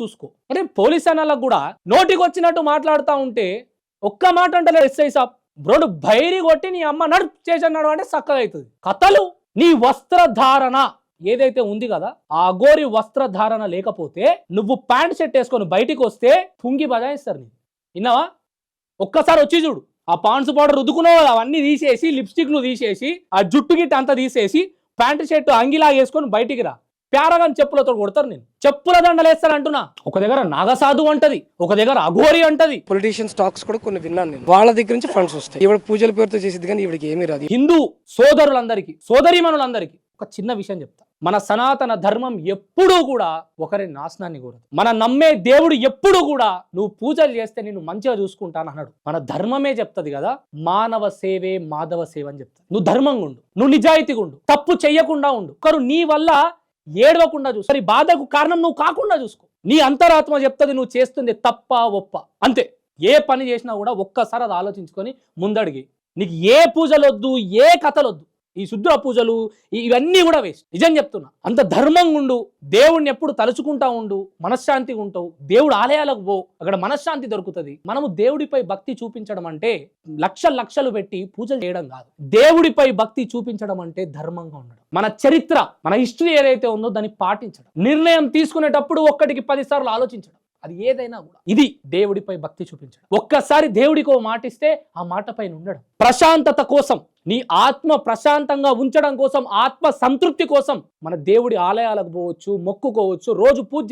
చూసుకో. అంటే పోలీస్ అన్నలకు కూడా నోటికి వచ్చినట్టు మాట్లాడుతూ ఉంటే ఒక్క మాట అంటే ఎస్ఐ సాబ్ బ్రోడు బైరి కొట్టి నీ అమ్మ నడు చేసన్నాడు అంటే చక్కగా అవుతుంది. కథలు నీ వస్త్రధారణ ఏదైతే ఉంది కదా, ఆ అఘోరి వస్త్రధారణ లేకపోతే నువ్వు ప్యాంట్ షర్ట్ వేసుకొని బయటికి వస్తే తుంగి బజాయిస్తారు. నీ విన్నావా? ఒక్కసారి వచ్చి చూడు. ఆ పాండ్స్ పౌడర్ రుద్దుకున్నావు అవన్నీ తీసేసి, లిప్స్టిక్లు తీసేసి, ఆ జుట్టు గిట్ట అంతా తీసేసి, ప్యాంట్ షర్ట్ అంగిలా వేసుకొని బయటికి రా. ప్యారగాన్ చెప్పులతో కొడతారు. నేను చెప్పుల దండలేస్తాను అంటున్నా. ఒక దగ్గర నాగసాధు అంటది, ఒక దగ్గర అఘోరి అంటది. పొలిటీషియన్ స్టాక్స్ కూడా కొన్ని విన్నాను నేను. వాళ్ళ దగ్గర నుంచి ఫండ్స్ వస్తాయి. ఇవిడ పూజల పేరుతో చేసేది కానీ ఇవిడికి ఏమీ రాదు. హిందూ సోదరులందరికీ, సోదరీమణులందరికీ ఒక చిన్న విషయం చెప్తా. మన సనాతన ధర్మం ఎప్పుడూ కూడా ఒకరి నాశనాన్ని కోరదు. మన నమ్మే దేవుడు ఎప్పుడు కూడా నువ్వు పూజలు చేస్తే నేను మంచిగా చూసుకుంటాను అన్నాడు. మన ధర్మమే చెప్తది కదా, మానవ సేవే మాధవ సేవ అని చెప్తా. నువ్వు ధర్మంగా ఉండు, నువ్వు నిజాయితీగా ఉండు, తప్పు చెయ్యకుండా ఉండు. ఒకరు నీ వల్ల ఏడవకుండా చూసుకో, మరి బాధకు కారణం నువ్వు కాకుండా చూసుకో. నీ అంతరాత్మ చెప్తుంది నువ్వు చేస్తుంది తప్ప ఒప్ప, అంతే. ఏ పని చేసినా కూడా ఒక్కసారి అది ఆలోచించుకొని ముందడిగి. నీకు ఏ పూజలు వద్దు, ఏ కథలు వద్దు, ఈ శుద్ర పూజలు ఇవన్నీ కూడా వేస్ట్. నిజం చెప్తున్నా. అంత ధర్మంగా ఉండు, దేవుణ్ణి ఎప్పుడు తలుచుకుంటా ఉండు, మనశ్శాంతిగా ఉంటావు. దేవుడు ఆలయాలకు పో, అక్కడ మనశ్శాంతి దొరుకుతుంది. మనము దేవుడిపై భక్తి చూపించడం అంటే లక్షలు పెట్టి పూజలు చేయడం కాదు. దేవుడిపై భక్తి చూపించడం అంటే ధర్మంగా ఉండడం. మన చరిత్ర, మన హిస్టరీ ఏదైతే ఉందో దాన్ని పాటించడం. నిర్ణయం తీసుకునేటప్పుడు 1కి 10 సార్లు ఆలోచించడం. అది ఏదైనా కూడా ఇది దేవుడిపై భక్తి చూపించడం. ఒక్కసారి దేవుడికి ఓ మాటిస్తే ఆ మాట పైన ఉండడం. ప్రశాంతత కోసం, నీ ఆత్మ ప్రశాంతంగా ఉంచడం కోసం, ఆత్మ సంతృప్తి కోసం మన దేవుడి ఆలయాలకు పోవచ్చు, మొక్కుకోవచ్చు, రోజు పూజ